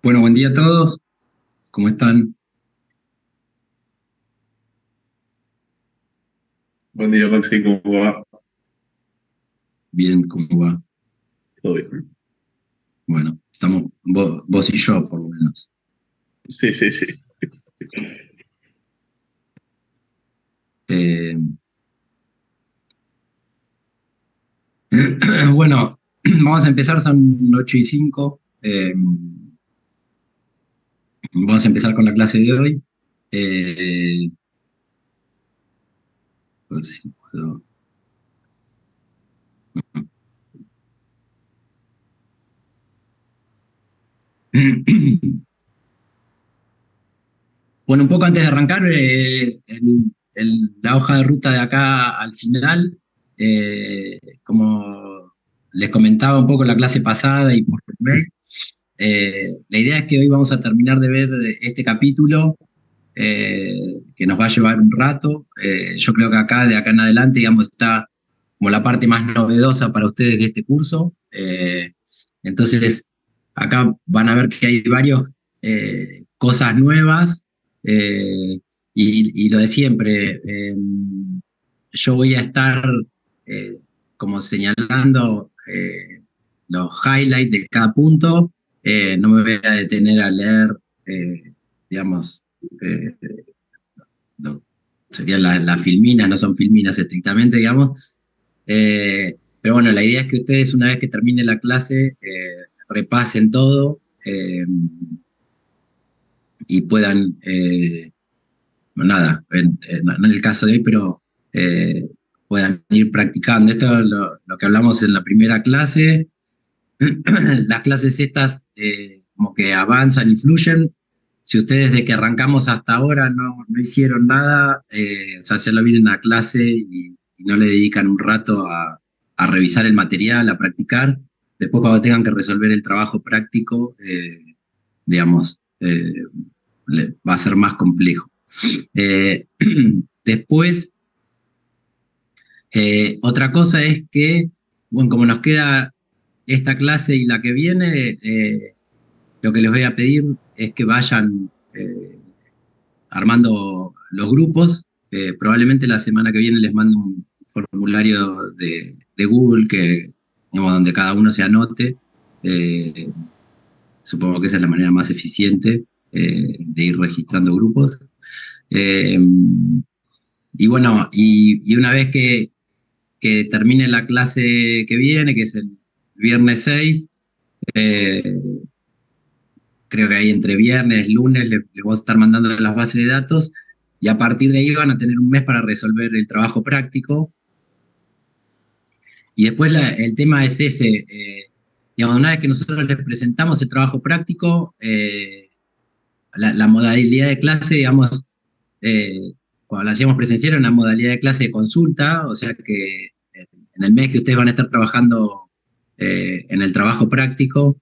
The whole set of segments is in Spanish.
Bueno, buen día a todos. ¿Cómo están? Buen día, Maxi, ¿cómo va? Bien, ¿cómo va? Todo bien. Bueno, estamos vos y yo, por lo menos. Sí, sí, sí. Eh, bueno, vamos a empezar, son 8:05. Vamos a empezar con la clase de hoy. A ver si puedo. Bueno, un poco antes de arrancar, la hoja de ruta de acá al final, como les comentaba un poco la clase pasada y por mail, la idea es que hoy vamos a terminar de ver este capítulo, que nos va a llevar un rato. Yo creo que acá, de acá en adelante, digamos, está como la parte más novedosa para ustedes de este curso. Entonces, acá van a ver que hay varias cosas nuevas, y lo de siempre. Yo voy a estar eh, como señalando los highlights de cada punto. No me voy a detener a leer, digamos, eh, no, serían las filminas, no son filminas estrictamente, digamos. Pero bueno, la idea es que ustedes, una vez que termine la clase, repasen todo, y puedan, nada, no en el caso de hoy, pero eh, puedan ir practicando. Esto es lo que hablamos en la primera clase. Las clases estas, como que avanzan y fluyen. Si ustedes de que arrancamos hasta ahora no hicieron nada, o sea, se lo vienen a clase y no le dedican un rato a revisar el material, a practicar, después cuando tengan que resolver el trabajo práctico, digamos, va a ser más complejo. Eh, Después, otra cosa es que, bueno, como nos queda esta clase y la que viene, lo que les voy a pedir es que vayan armando los grupos. Probablemente la semana que viene les mando un formulario de Google, digamos, donde cada uno se anote. Eh, Supongo que esa es la manera más eficiente de ir registrando grupos. Eh, y bueno, y una vez que que termine la clase que viene, que es el viernes 6. eh, Creo que ahí entre viernes, lunes, le vamos a estar mandando las bases de datos y a partir de ahí van a tener un mes para resolver el trabajo práctico. Y después el tema es ese, digamos, una vez que nosotros les presentamos el trabajo práctico, la modalidad de clase, digamos, eh, cuando la hacíamos presencial era una modalidad de clase de consulta, o sea que en el mes que ustedes van a estar trabajando en el trabajo práctico,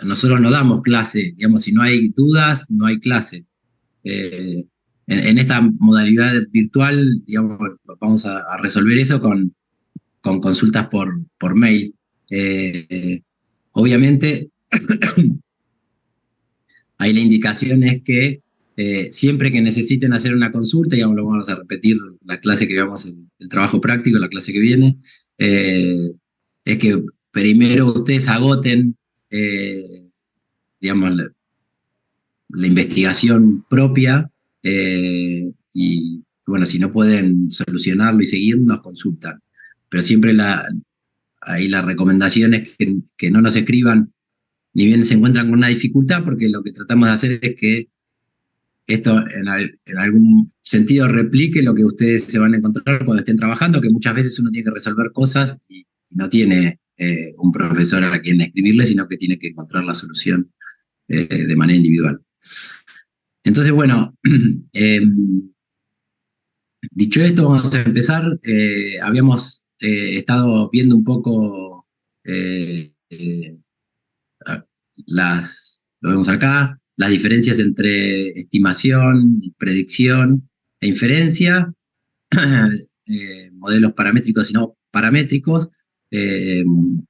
nosotros no damos clase, digamos, si no hay dudas, no hay clase. En esta modalidad virtual, digamos, vamos a resolver eso con consultas por mail. Obviamente, ahí la indicación es que siempre que necesiten hacer una consulta, digamos, lo vamos a repetir la clase que veamos, el trabajo práctico, la clase que viene, eh, es que primero ustedes agoten, eh, digamos, la investigación propia y, bueno, si no pueden solucionarlo y seguir, nos consultan. Pero siempre ahí la recomendación es que no nos escriban ni bien se encuentran con una dificultad, porque lo que tratamos de hacer es que esto en algún sentido replique lo que ustedes se van a encontrar cuando estén trabajando, que muchas veces uno tiene que resolver cosas y no tiene un profesor a quien escribirle, sino que tiene que encontrar la solución de manera individual. Entonces, bueno, dicho esto, vamos a empezar. Habíamos estado viendo un poco lo vemos acá, las diferencias entre estimación, predicción e inferencia, modelos paramétricos y no paramétricos.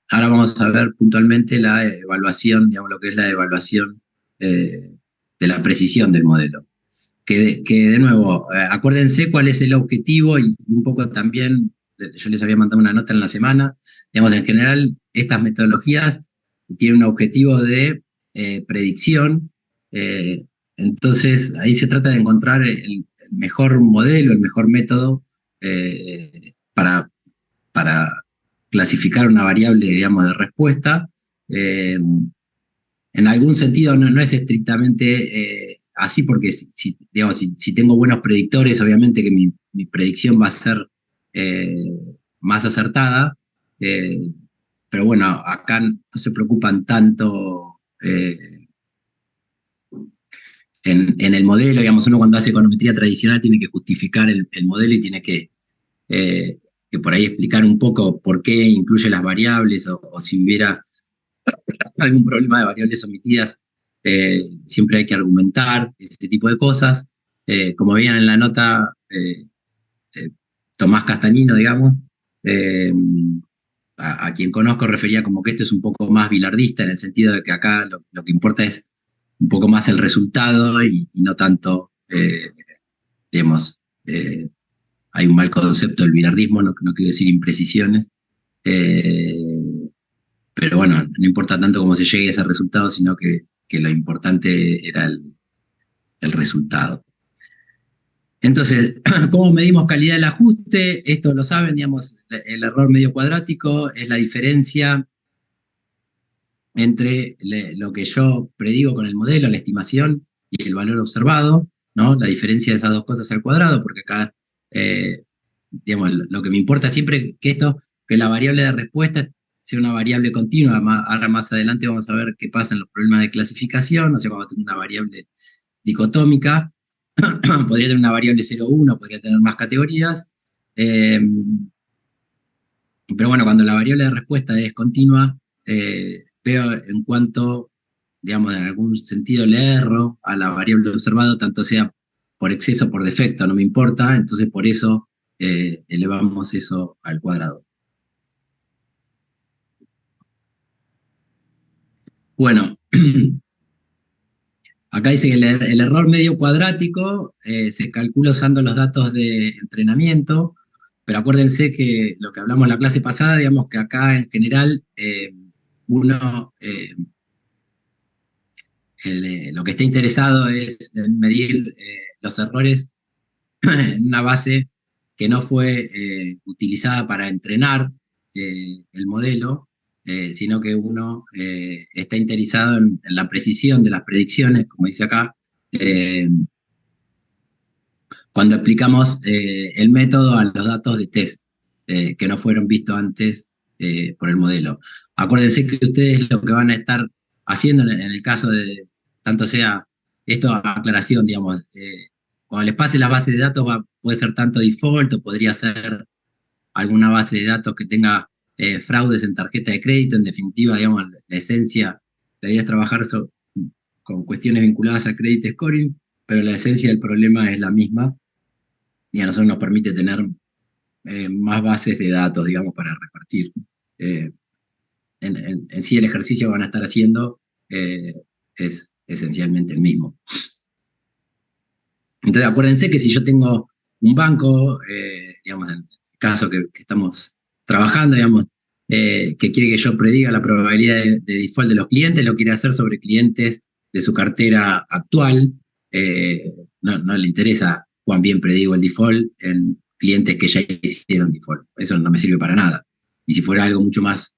Ahora vamos a ver puntualmente la evaluación, digamos, lo que es la evaluación de la precisión del modelo. Que de nuevo, acuérdense cuál es el objetivo y un poco también, yo les había mandado una nota en la semana, digamos, en general, estas metodologías tienen un objetivo de predicción, entonces ahí se trata de encontrar el mejor modelo, el mejor método para clasificar una variable, digamos, de respuesta. En algún sentido no es estrictamente así, porque digamos, si tengo buenos predictores, obviamente que mi predicción va a ser eh, más acertada, eh, pero bueno, acá no se preocupan tanto en el modelo, digamos, uno cuando hace econometría tradicional tiene que justificar el modelo y tiene que por ahí explicar un poco por qué incluye las variables o si hubiera algún problema de variables omitidas, siempre hay que argumentar este tipo de cosas. Como veían en la nota, Tomás Castañino, digamos, eh, a quien conozco refería como que esto es un poco más bilardista, en el sentido de que acá lo que importa es un poco más el resultado y no tanto, digamos, hay un mal concepto del bilardismo, no quiero decir imprecisiones. Pero bueno, no importa tanto cómo se llegue a ese resultado, sino que lo importante era el resultado. Entonces, ¿cómo medimos calidad del ajuste? Esto lo saben, digamos, el error medio cuadrático es la diferencia entre lo que yo predigo con el modelo, la estimación, y el valor observado, ¿no? La diferencia de esas dos cosas al cuadrado, porque acá, digamos, lo que me importa siempre que la variable de respuesta sea una variable continua. Ahora más adelante vamos a ver qué pasa en los problemas de clasificación, o sea, cuando tengo una variable dicotómica, podría tener una variable 0,1, podría tener más categorías, pero bueno, cuando la variable de respuesta es continua, veo en cuanto, digamos, en algún sentido le erro a la variable observado, tanto sea por exceso o por defecto, no me importa, entonces por eso elevamos eso al cuadrado. Bueno, acá dice que el error medio cuadrático se calcula usando los datos de entrenamiento, pero acuérdense que lo que hablamos en la clase pasada, digamos que acá en general uno lo que está interesado es en medir los errores en una base que no fue utilizada para entrenar el modelo, sino que uno está interesado en la precisión de las predicciones, como dice acá, cuando aplicamos el método a los datos de test, que no fueron vistos antes por el modelo. Acuérdense que ustedes lo que van a estar haciendo en el caso de, tanto sea, esto aclaración, digamos, cuando les pase las bases de datos puede ser tanto default o podría ser alguna base de datos que tenga fraudes en tarjeta de crédito. En definitiva, digamos, la esencia, la idea es trabajar con cuestiones vinculadas al credit scoring, pero la esencia del problema es la misma y a nosotros nos permite tener más bases de datos, digamos, para repartir. En sí el ejercicio que van a estar haciendo es esencialmente el mismo. Entonces acuérdense que si yo tengo un banco, digamos, en el caso que estamos trabajando, digamos, que quiere que yo prediga la probabilidad de default de los clientes, lo quiere hacer sobre clientes de su cartera actual, no le interesa cuán bien predigo el default en clientes que ya hicieron default. Eso no me sirve para nada. Y si fuera algo mucho más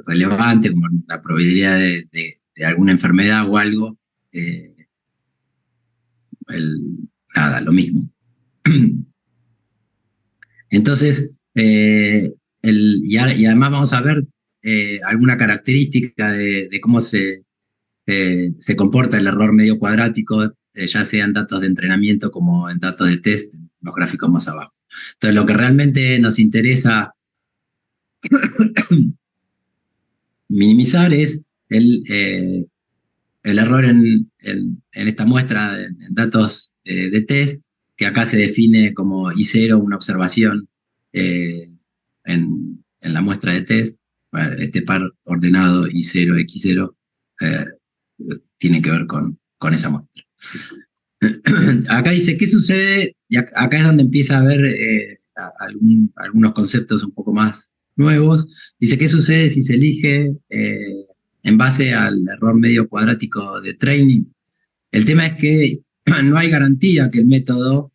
relevante, como la probabilidad de alguna enfermedad o algo, nada, lo mismo. Entonces, y además vamos a ver alguna característica de cómo se comporta el error medio cuadrático, ya sea en datos de entrenamiento como en datos de test, en los gráficos más abajo. Entonces, lo que realmente nos interesa minimizar es el error en esta muestra en datos de test, que acá se define como I0, una observación en la muestra de test. Bueno, este par ordenado I0, X0 tiene que ver con esa muestra. Acá dice, ¿qué sucede? Y acá es donde empieza a haber algunos conceptos un poco más nuevos. Dice, ¿qué sucede si se elige en base al error medio cuadrático de training? El tema es que no hay garantía que el método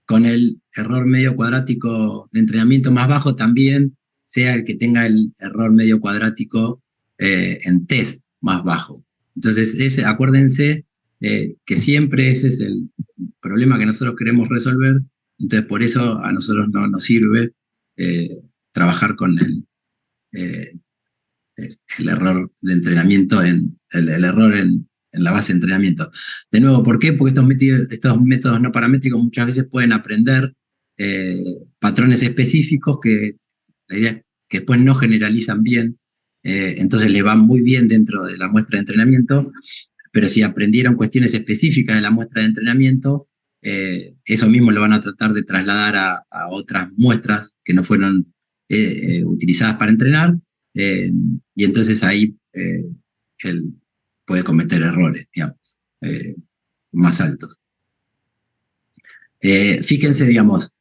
con el error medio cuadrático de entrenamiento más bajo también sea el que tenga el error medio cuadrático en test más bajo. Entonces, acuérdense que siempre ese es el problema que nosotros queremos resolver. Entonces, por eso a nosotros no nos sirve trabajar con el error de entrenamiento, el error en la base de entrenamiento. De nuevo, ¿por qué? Porque estos métodos no paramétricos muchas veces pueden aprender patrones específicos que la idea es que después no generalizan bien, entonces les va muy bien dentro de la muestra de entrenamiento, pero si aprendieron cuestiones específicas de la muestra de entrenamiento, eso mismo lo van a tratar de trasladar a otras muestras que no fueron utilizadas para entrenar, y entonces ahí él puede cometer errores, digamos, más altos. Fíjense, digamos,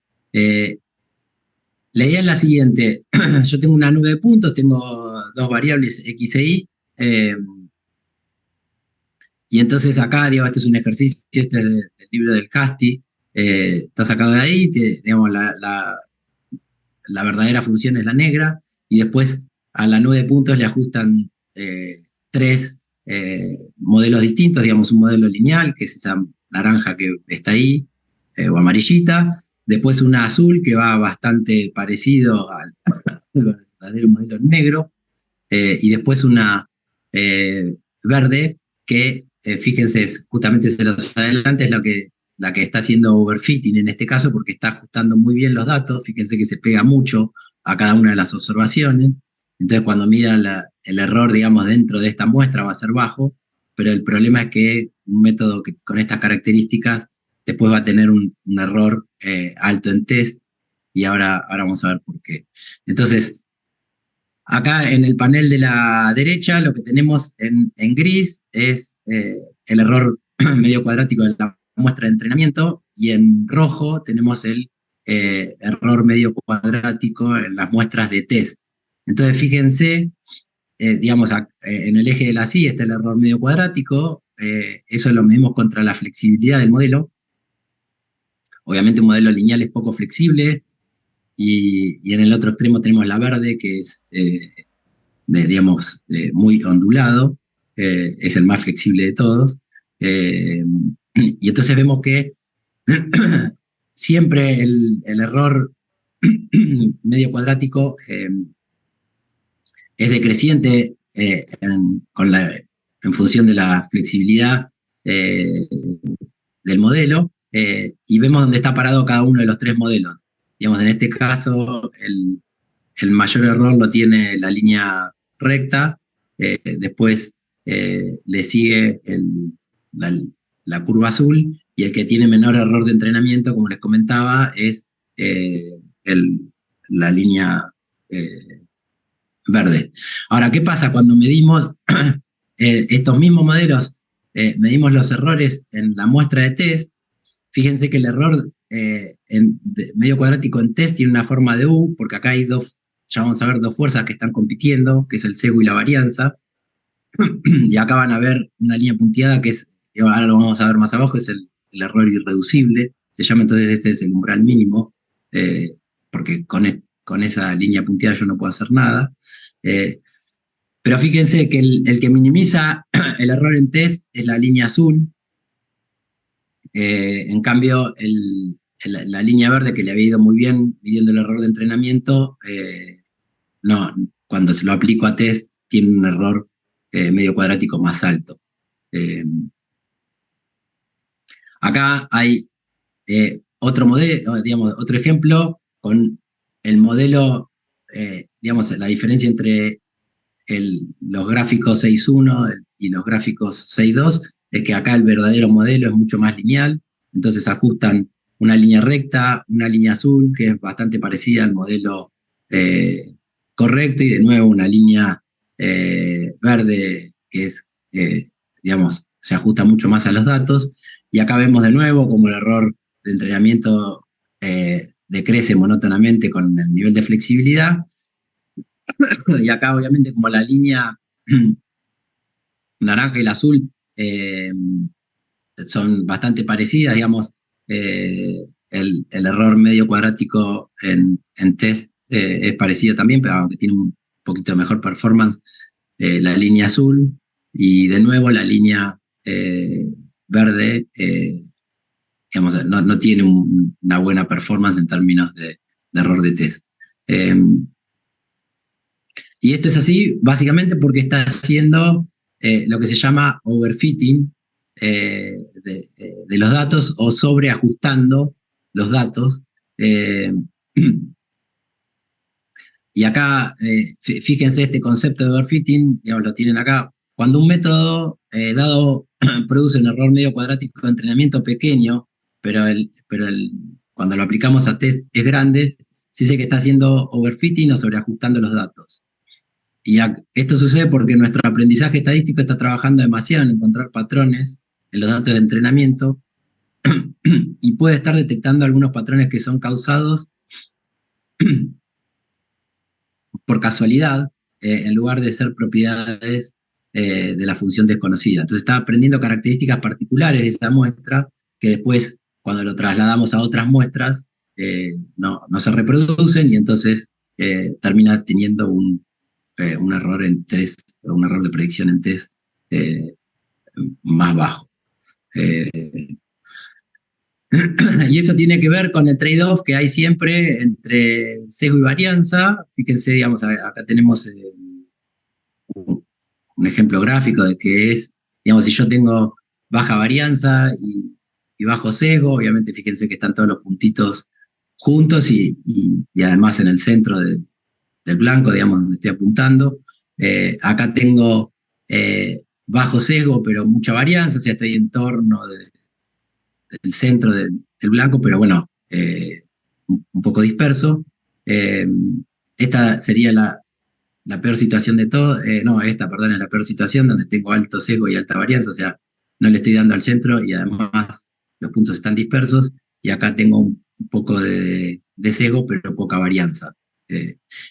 la idea es la siguiente. Yo tengo una nube de puntos, tengo dos variables X e Y, y entonces acá, digamos, este es un ejercicio, este es del libro del Casti, está sacado de ahí, digamos, la verdadera función es la negra, y después a la nube de puntos le ajustan tres modelos distintos, digamos, un modelo lineal, que es esa naranja que está ahí, o amarillita, después una azul que va bastante parecido al verdadero modelo negro, y después una verde que, fíjense, justamente se los adelante, es la que está haciendo overfitting en este caso, porque está ajustando muy bien los datos. Fíjense que se pega mucho a cada una de las observaciones. Entonces, cuando mida el error, digamos, dentro de esta muestra va a ser bajo, pero el problema es que un método con estas características después va a tener un error alto en test, y ahora vamos a ver por qué. Entonces, acá en el panel de la derecha lo que tenemos en gris es el error medio cuadrático de la muestra de entrenamiento, y en rojo tenemos el error medio cuadrático en las muestras de test. Entonces fíjense, digamos, en el eje de la Y está el error medio cuadrático, eso lo medimos contra la flexibilidad del modelo. obviamente un modelo lineal es poco flexible, y en el otro extremo tenemos la verde, que es, digamos, muy ondulado, es el más flexible de todos. Y entonces vemos que siempre el error medio cuadrático es decreciente en función de la flexibilidad del modelo, y vemos dónde está parado cada uno de los tres modelos. Digamos, en este caso, el mayor error lo tiene la línea recta, después le sigue la, la curva azul, y el que tiene menor error de entrenamiento, como les comentaba, es la línea verde. Ahora, ¿qué pasa cuando medimos estos mismos modelos? Medimos los errores en la muestra de test. Fíjense que el error medio cuadrático en test tiene una forma de U, porque acá hay dos, ya vamos a ver, dos fuerzas que están compitiendo, que es el sesgo y la varianza. Y acá van a ver una línea punteada que es, ahora lo vamos a ver más abajo, es el error irreducible. Se llama entonces, este es el umbral mínimo, porque con esa línea punteada yo no puedo hacer nada. Pero fíjense que el que minimiza el error en test es la línea azul. En cambio, la línea verde, que le había ido muy bien midiendo el error de entrenamiento, no, cuando se lo aplico a test tiene un error medio cuadrático más alto. Acá hay otro modelo, digamos, otro ejemplo con el modelo, digamos, la diferencia entre los gráficos 6.1 y los gráficos 6.2 es que acá el verdadero modelo es mucho más lineal, entonces ajustan una línea recta, una línea azul, que es bastante parecida al modelo correcto, y de nuevo una línea verde, que es, digamos, se ajusta mucho más a los datos, y acá vemos de nuevo como el error de entrenamiento decrece monótonamente con el nivel de flexibilidad. Y acá, obviamente, como la línea naranja y la azul son bastante parecidas, digamos, el error medio cuadrático en test es parecido también, pero aunque tiene un poquito mejor performance, la línea azul, y de nuevo la línea verde, digamos, no tiene una buena performance en términos de error de test. Y esto es así básicamente porque está haciendo lo que se llama overfitting de los datos, o sobreajustando los datos. Y acá, fíjense, este concepto de overfitting, digamos, lo tienen acá. Cuando un método dado produce un error medio cuadrático de entrenamiento pequeño, pero cuando lo aplicamos a test es grande, se dice que está haciendo overfitting o sobreajustando los datos. Y esto sucede porque nuestro aprendizaje estadístico está trabajando demasiado en encontrar patrones en los datos de entrenamiento, y puede estar detectando algunos patrones que son causados por casualidad, en lugar de ser propiedades de la función desconocida. Entonces está aprendiendo características particulares de esa muestra, que después, cuando lo trasladamos a otras muestras, no se reproducen, y entonces termina teniendo un error en test, un error de predicción en test más bajo. Y eso tiene que ver con el trade-off que hay siempre entre sesgo y varianza. Fíjense, digamos, acá tenemos un ejemplo gráfico de que es, digamos, si yo tengo baja varianza y bajo sesgo, obviamente fíjense que están todos los puntitos juntos, y además en el centro del blanco, digamos, donde estoy apuntando. Acá tengo bajo sesgo, pero mucha varianza, o sea, estoy en torno del centro del blanco, pero bueno, un poco disperso. Esta sería la peor situación de todo. No, esta, perdón, es la peor situación, donde tengo alto sesgo y alta varianza, o sea, no le estoy dando al centro, y además los puntos están dispersos, y acá tengo un poco de sesgo, pero poca varianza.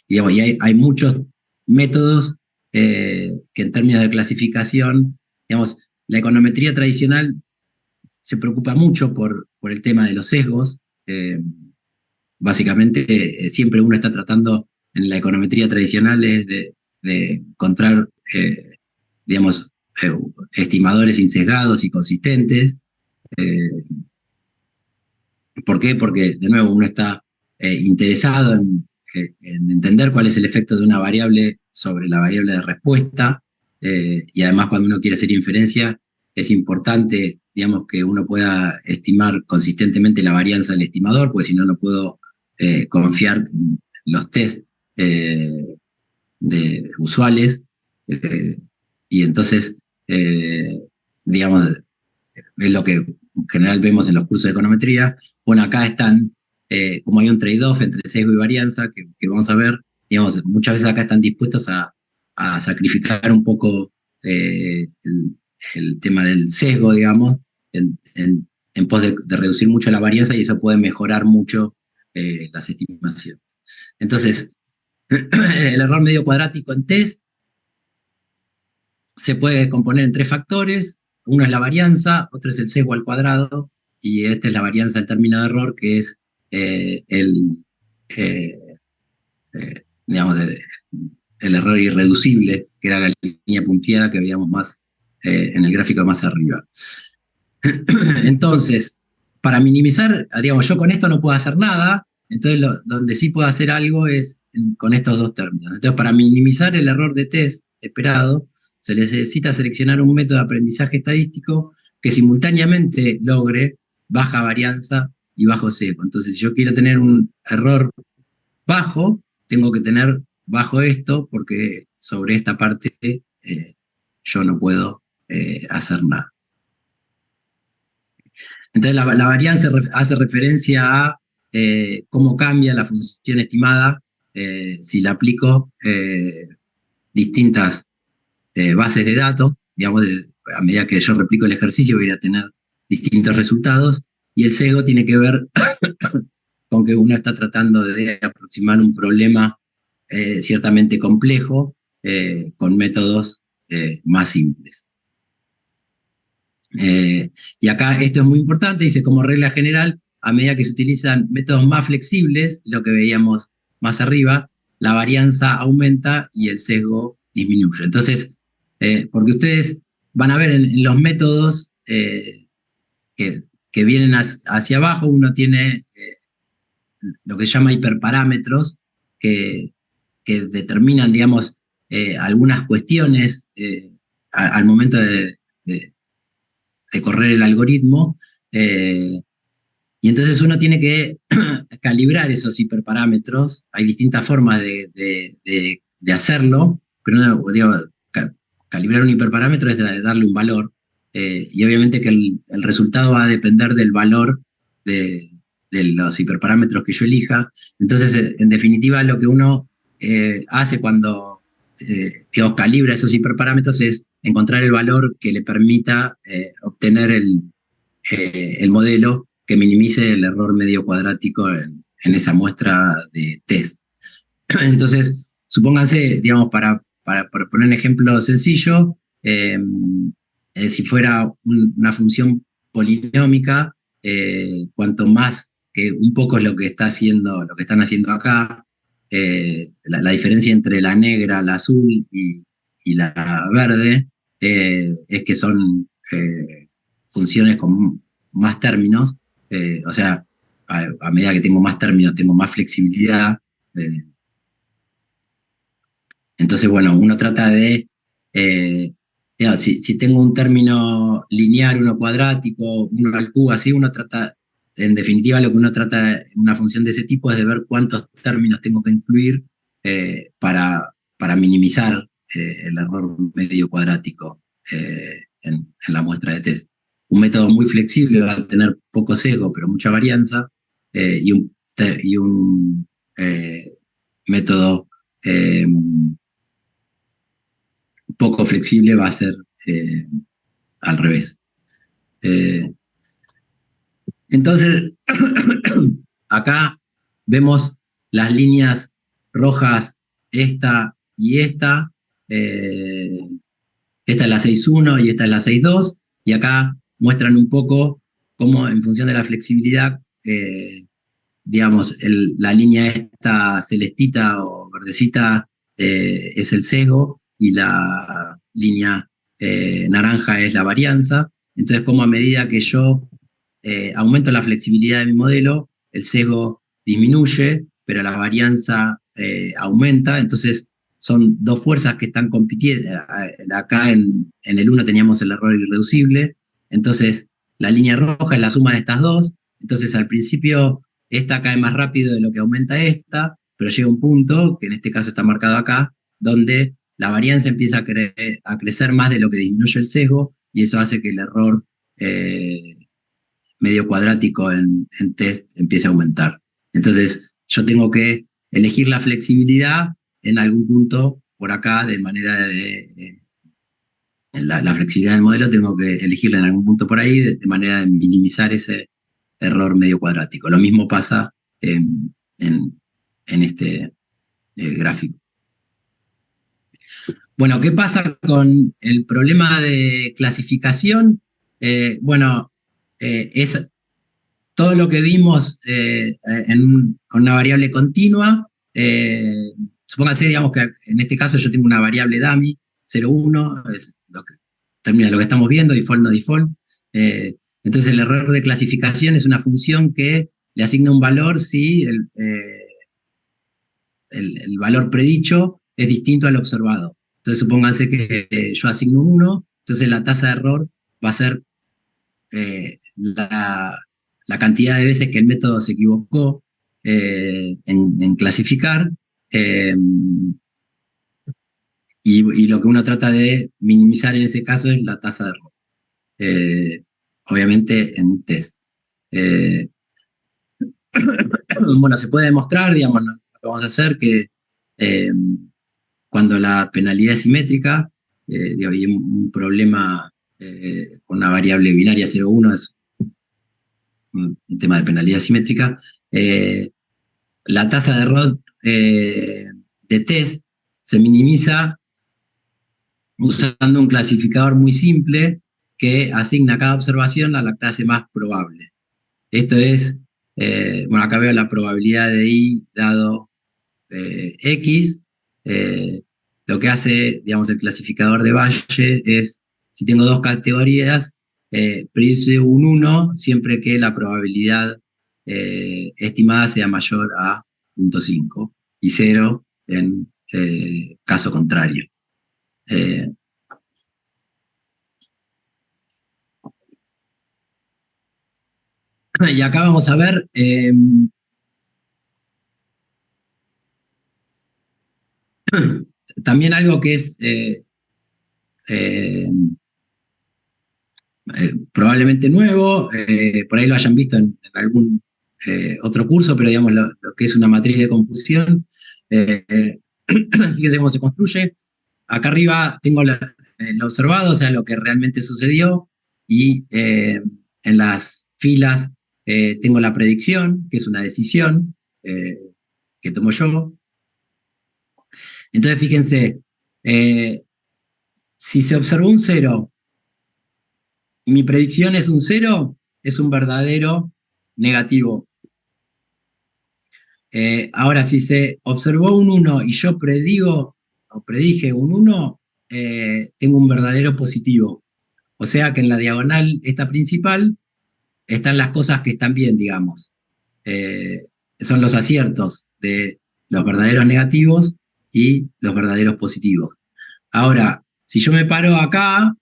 Digamos, y hay muchos métodos que en términos de clasificación, digamos, la econometría tradicional se preocupa mucho por el tema de los sesgos, básicamente siempre uno está tratando en la econometría tradicional es de encontrar, digamos, estimadores insesgados y consistentes. Eh, ¿Por qué? Porque, de nuevo, uno está interesado en entender cuál es el efecto de una variable sobre la variable de respuesta, y además cuando uno quiere hacer inferencia es importante, digamos, que uno pueda estimar consistentemente la varianza del estimador, porque si no, no puedo confiar en los test usuales, eh, y entonces, digamos, es lo que en general vemos en los cursos de econometría. Bueno, acá están, como hay un trade-off entre sesgo y varianza, que vamos a ver, digamos, muchas veces acá están dispuestos a sacrificar un poco el tema del sesgo, digamos, en pos de reducir mucho la varianza, y eso puede mejorar mucho las estimaciones. Entonces, el error medio cuadrático en test se puede componer en tres factores. Uno es la varianza, otro es el sesgo al cuadrado, y esta es la varianza del término de error, que es eh, digamos, el error irreducible, que era la línea punteada que veíamos más en el gráfico más arriba. Entonces, para minimizar, digamos, yo con esto no puedo hacer nada, entonces donde sí puedo hacer algo es con estos dos términos. Entonces, para minimizar el error de test esperado, se necesita seleccionar un método de aprendizaje estadístico que simultáneamente logre baja varianza y bajo sesgo. Entonces, si yo quiero tener un error bajo, tengo que tener bajo esto, porque sobre esta parte yo no puedo hacer nada. Entonces la varianza hace referencia a cómo cambia la función estimada si la aplico distintas bases de datos. Digamos, a medida que yo replico el ejercicio voy a tener distintos resultados, y el sesgo tiene que ver con que uno está tratando de aproximar un problema ciertamente complejo con métodos más simples. Y acá esto es muy importante, dice, como regla general, a medida que se utilizan métodos más flexibles, lo que veíamos más arriba, la varianza aumenta y el sesgo disminuye. Entonces, porque ustedes van a ver en los métodos que vienen hacia abajo, uno tiene lo que se llama hiperparámetros, que, que determinan, digamos, algunas cuestiones al momento de correr el algoritmo, y entonces uno tiene que calibrar esos hiperparámetros. Hay distintas formas de hacerlo, pero no, digo, calibrar un hiperparámetro es darle un valor, y obviamente que el resultado va a depender del valor de los hiperparámetros que yo elija. Entonces, en definitiva, lo que uno hace cuando digamos, calibra esos hiperparámetros es encontrar el valor que le permita obtener el modelo que minimice el error medio cuadrático en esa muestra de test. Entonces, supónganse, digamos, para poner un ejemplo sencillo, si fuera una función polinómica, cuanto más, que un poco es lo que están haciendo acá, la diferencia entre la negra, la azul y la verde, es que son funciones con más términos, o sea, a medida que tengo más términos, tengo más flexibilidad. Entonces, bueno, uno trata de, digamos, si tengo un término lineal, uno cuadrático, uno al cubo, así, uno trata, en definitiva, lo que uno trata en una función de ese tipo es de ver cuántos términos tengo que incluir para minimizar el error medio cuadrático en la muestra de test. Un método muy flexible va a tener poco sesgo, pero mucha varianza, y un método poco flexible va a ser al revés. Entonces, acá vemos las líneas rojas, esta y esta. Esta es la 6.1 y esta es la 6.2, y acá muestran un poco cómo, en función de la flexibilidad, digamos, la línea esta celestita o verdecita es el sesgo y la línea naranja es la varianza. Entonces, como a medida que yo aumento la flexibilidad de mi modelo, el sesgo disminuye, pero la varianza aumenta. Entonces, son dos fuerzas que están compitiendo. Acá en el 1 teníamos el error irreducible. Entonces, la línea roja es la suma de estas dos. Entonces, al principio, esta cae más rápido de lo que aumenta esta, pero llega un punto, que en este caso está marcado acá, donde la varianza empieza a crecer más de lo que disminuye el sesgo, y eso hace que el error medio cuadrático en test empiece a aumentar. Entonces, yo tengo que elegir la flexibilidad en algún punto por acá, de manera de la flexibilidad del modelo tengo que elegirla en algún punto por ahí, de manera de minimizar ese error medio cuadrático. Lo mismo pasa en este gráfico. Bueno, ¿qué pasa con el problema de clasificación? Bueno, es todo lo que vimos con una variable continua. Supóngase, digamos, que en este caso yo tengo una variable dummy, 0, 1, es lo que termina lo que estamos viendo, default, no default. Entonces el error de clasificación es una función que le asigna un valor si el valor predicho es distinto al observado. Entonces supónganse que yo asigno un 1, entonces la tasa de error va a ser la cantidad de veces que el método se equivocó en clasificar, y lo que uno trata de minimizar en ese caso es la tasa de error, obviamente en un test. Bueno, se puede demostrar, digamos, lo que vamos a hacer, que cuando la penalidad es simétrica, hay un problema con una variable binaria 0,1, es un tema de penalidad simétrica, la tasa de error de test se minimiza usando un clasificador muy simple que asigna a cada observación a la clase más probable. Esto es, bueno, acá veo la probabilidad de I dado X. Lo que hace, digamos, el clasificador de Bayes es, si tengo dos categorías, predice un 1 siempre que la probabilidad estimada sea mayor a 0,5 y 0 en caso contrario. Y acá vamos a ver también algo que es probablemente nuevo, por ahí lo hayan visto en algún otro curso, pero digamos lo que es una matriz de confusión. Fíjense cómo se construye. Acá arriba tengo lo observado, o sea, lo que realmente sucedió, y en las filas tengo la predicción, que es una decisión que tomo yo. Entonces, fíjense, si se observó un 0 y mi predicción es un 0, es un verdadero negativo. Ahora, si se observó un 1 y yo predije un 1, tengo un verdadero positivo. O sea que en la diagonal esta principal están las cosas que están bien, digamos. Son los aciertos de los verdaderos negativos y los verdaderos positivos. Ahora, si yo me paro acá,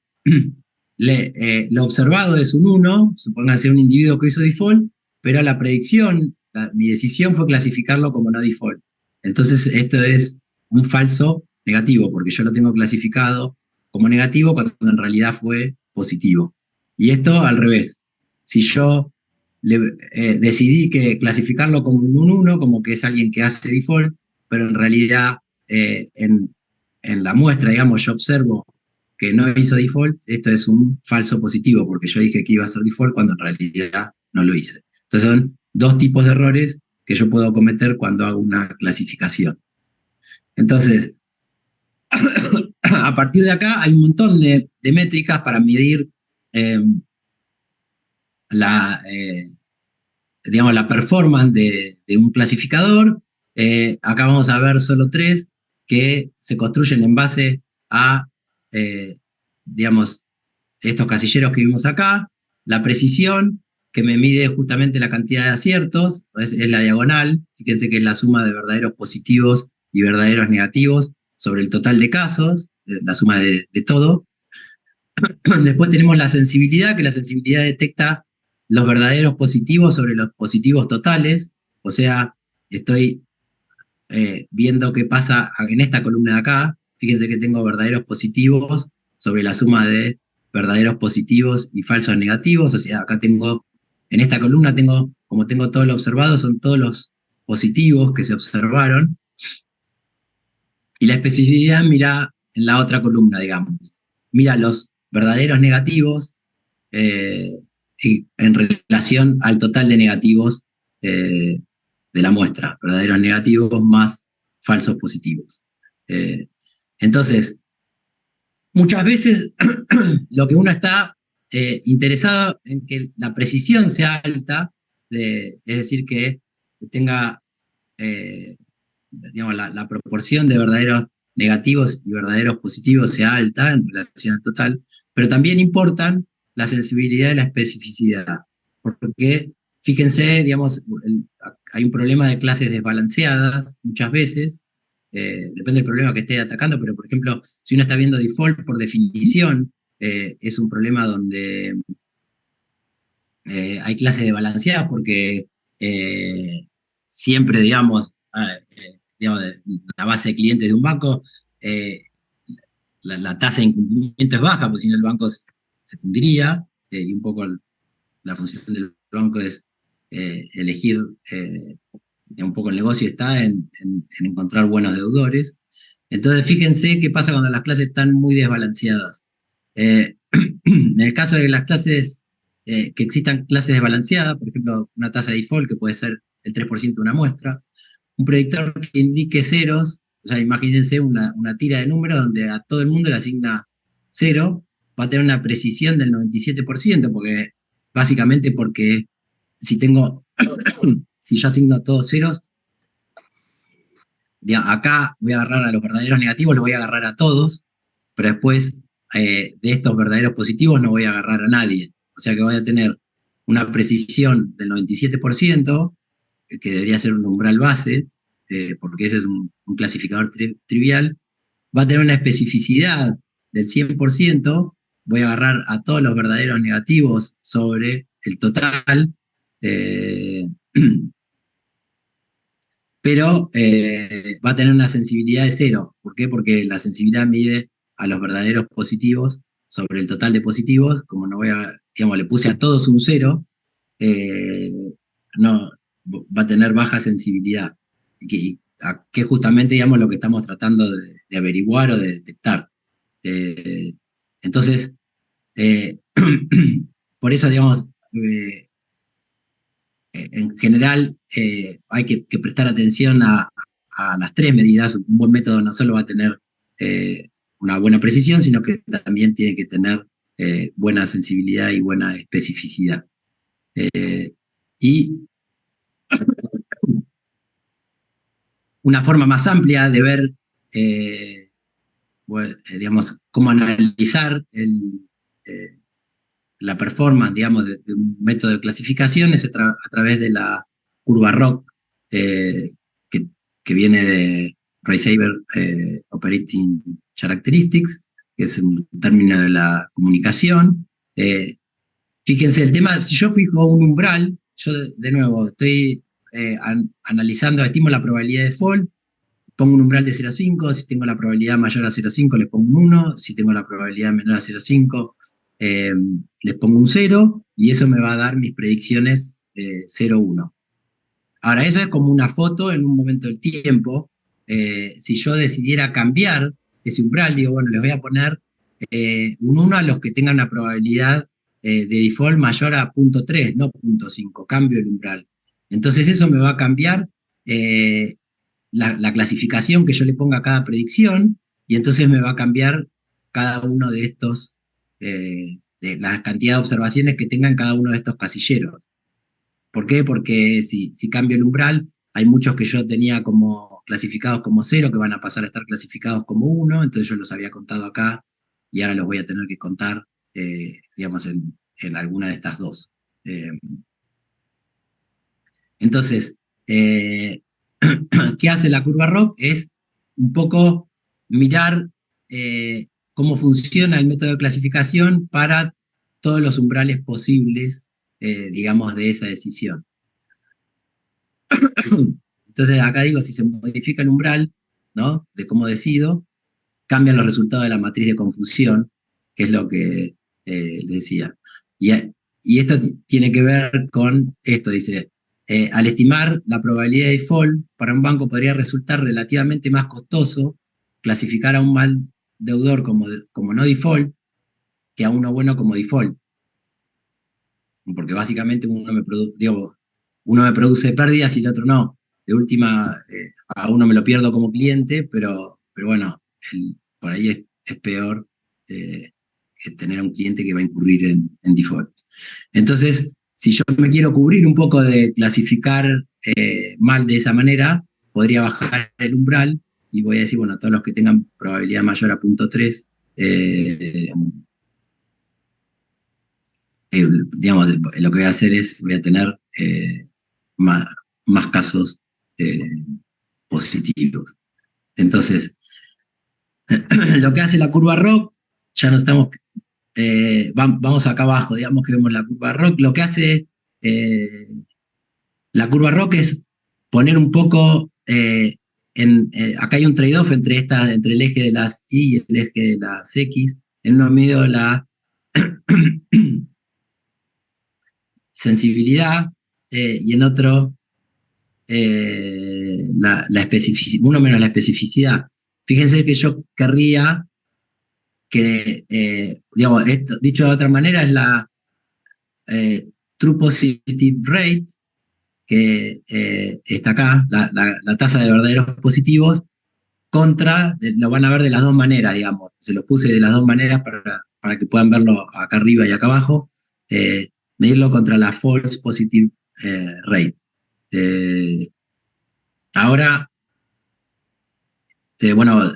lo observado es un 1, supónganse un individuo que hizo default, pero la predicción, mi decisión fue clasificarlo como no default. Entonces esto es un falso negativo, porque yo lo tengo clasificado como negativo cuando en realidad fue positivo. Y esto al revés. Si yo decidí que clasificarlo como un 1, como que es alguien que hace default, pero en realidad en la muestra, digamos, yo observo que no hizo default, esto es un falso positivo, porque yo dije que iba a ser default cuando en realidad no lo hice. Entonces son dos tipos de errores que yo puedo cometer cuando hago una clasificación. Entonces, a partir de acá hay un montón de métricas para medir digamos, la performance de un clasificador. Acá vamos a ver solo 3 que se construyen en base a, digamos, estos casilleros que vimos acá, la precisión, que me mide justamente la cantidad de aciertos, es la diagonal, fíjense que es la suma de verdaderos positivos y verdaderos negativos sobre el total de casos, la suma de todo. Después tenemos la sensibilidad, que la sensibilidad detecta los verdaderos positivos sobre los positivos totales, o sea, estoy viendo qué pasa en esta columna de acá. Fíjense que tengo verdaderos positivos sobre la suma de verdaderos positivos y falsos negativos, o sea, acá tengo, en esta columna tengo, como tengo todo lo observado, son todos los positivos que se observaron, y la especificidad mira en la otra columna, digamos. Mira los verdaderos negativos eh, en relación al total de negativos eh, de la muestra, verdaderos negativos más falsos positivos. Eh, entonces, muchas veces lo que uno está interesado en que la precisión sea alta, es decir, que tenga digamos, la proporción de verdaderos negativos y verdaderos positivos sea alta en relación al total, pero también importan la sensibilidad y la especificidad, porque fíjense, digamos, hay un problema de clases desbalanceadas muchas veces, depende del problema que esté atacando, pero por ejemplo, si uno está viendo default por definición, es un problema donde hay clases desbalanceadas porque siempre, digamos, la base de clientes de un banco, eh, la tasa de incumplimiento es baja, porque si no el banco se fundiría, y un poco la función del banco es elegir, un poco el negocio está en encontrar buenos deudores. Entonces, fíjense qué pasa cuando las clases están muy desbalanceadas. En el caso de las clases, que existan clases desbalanceadas, por ejemplo, una tasa de default que puede ser el 3% de una muestra, un predictor que indique ceros, o sea, imagínense una tira de números donde a todo el mundo le asigna 0, va a tener una precisión del 97%, básicamente porque si tengo, si yo asigno todos ceros, acá voy a agarrar a los verdaderos negativos, los voy a agarrar a todos, pero después de estos verdaderos positivos no voy a agarrar a nadie. O sea que voy a tener una precisión del 97%, que debería ser un umbral base, porque ese es un clasificador trivial. Va a tener una especificidad del 100%, voy a agarrar a todos los verdaderos negativos sobre el total, eh, pero va a tener una sensibilidad de 0. ¿Por qué? Porque la sensibilidad mide a los verdaderos positivos sobre el total de positivos. Como no voy a, digamos, le puse a todos un 0, eh, no, va a tener baja sensibilidad. Que es justamente, digamos, lo que estamos tratando de averiguar o de detectar. Eh, entonces, eh, por eso, digamos, en general hay que prestar atención a las 3 medidas. Un buen método no solo va a tener una buena precisión, sino que también tiene que tener buena sensibilidad y buena especificidad. Y una forma más amplia de ver, digamos, cómo analizar eh, la performance, digamos, de un método de clasificación es a través de la curva ROC, eh, que, que viene de Raysaber Operating Characteristics, que es un término de la comunicación. Fíjense, el tema, si yo fijo un umbral, yo de nuevo estoy analizando, estimo la probabilidad de default, pongo un umbral de 0,5, si tengo la probabilidad mayor a 0,5 le pongo un 1, si tengo la probabilidad menor a 0,5 les pongo un 0, y eso me va a dar mis predicciones 0, 1. Ahora, eso es como una foto en un momento del tiempo. Si yo decidiera cambiar ese umbral, digo, bueno, les voy a poner un 1 a los que tengan una probabilidad de default mayor a 0,3, no 0,5, cambio el umbral. Entonces eso me va a cambiar la clasificación que yo le ponga a cada predicción, y entonces me va a cambiar cada uno de de la cantidad de observaciones que tengan cada uno de estos casilleros. ¿Por qué? Porque si cambio el umbral, hay muchos que yo tenía como clasificados como 0, que van a pasar a estar clasificados como 1, entonces yo los había contado acá y ahora los voy a tener que contar, digamos, en alguna de estas dos. Eh, entonces, ¿qué hace la curva ROC? Es un poco mirar cómo funciona el método de clasificación para todos los umbrales posibles, digamos, de esa decisión. Entonces, acá digo, si se modifica el umbral, ¿no? De cómo decido, cambian los resultados de la matriz de confusión, que es lo que decía. Y esto tiene que ver con esto, dice, al estimar la probabilidad de default, para un banco podría resultar relativamente más costoso clasificar a un mal deudor como no default que a uno bueno como default. Porque básicamente uno me produce pérdidas y el otro no. De última, a uno me lo pierdo como cliente, pero bueno, por ahí es peor que tener a un cliente que va a incurrir en default. Entonces, si yo me quiero cubrir un poco de clasificar mal de esa manera, podría bajar el umbral y voy a decir, bueno, todos los que tengan probabilidad mayor a 0.3, digamos, lo que voy a hacer es, voy a tener más, más casos eh, positivos. Entonces, lo que hace la curva ROC, ya no estamos, vamos acá abajo, digamos que vemos la curva ROC, lo que hace eh, la curva ROC es poner un poco, acá hay un trade-off entre el eje de las Y y el eje de las X, en uno medio la sensibilidad y en otro la especificidad, uno menos la especificidad. Fíjense que yo querría que, digamos, dicho de otra manera, es la True Positive Rate, que está acá, la tasa de verdaderos positivos, lo van a ver de las dos maneras, digamos. Se los puse de las dos maneras para que puedan verlo acá arriba y acá abajo. Medirlo contra la False Positive Rate. Ahora, bueno,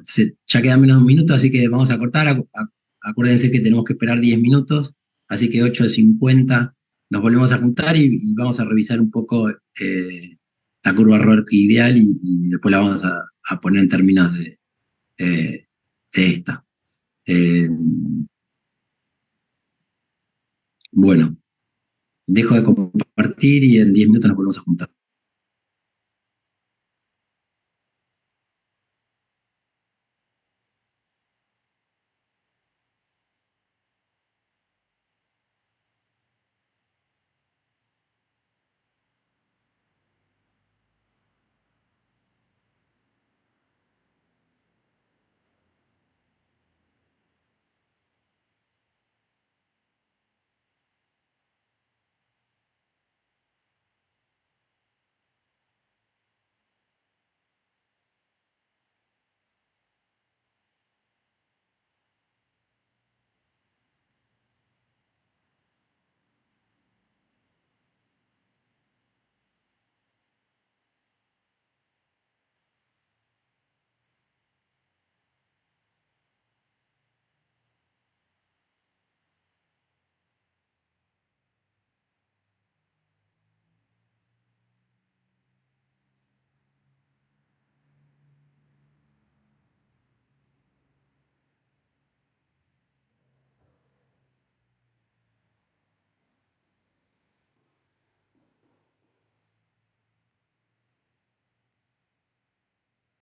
ya quedan menos de un minuto, así que vamos a cortar. Acuérdense que tenemos que esperar 10 minutos, así que 8:50 nos volvemos a juntar y vamos a revisar un poco la curva RORC ideal y después la vamos a poner en términos de esta. Bueno, dejo de compartir y en 10 minutos nos volvemos a juntar.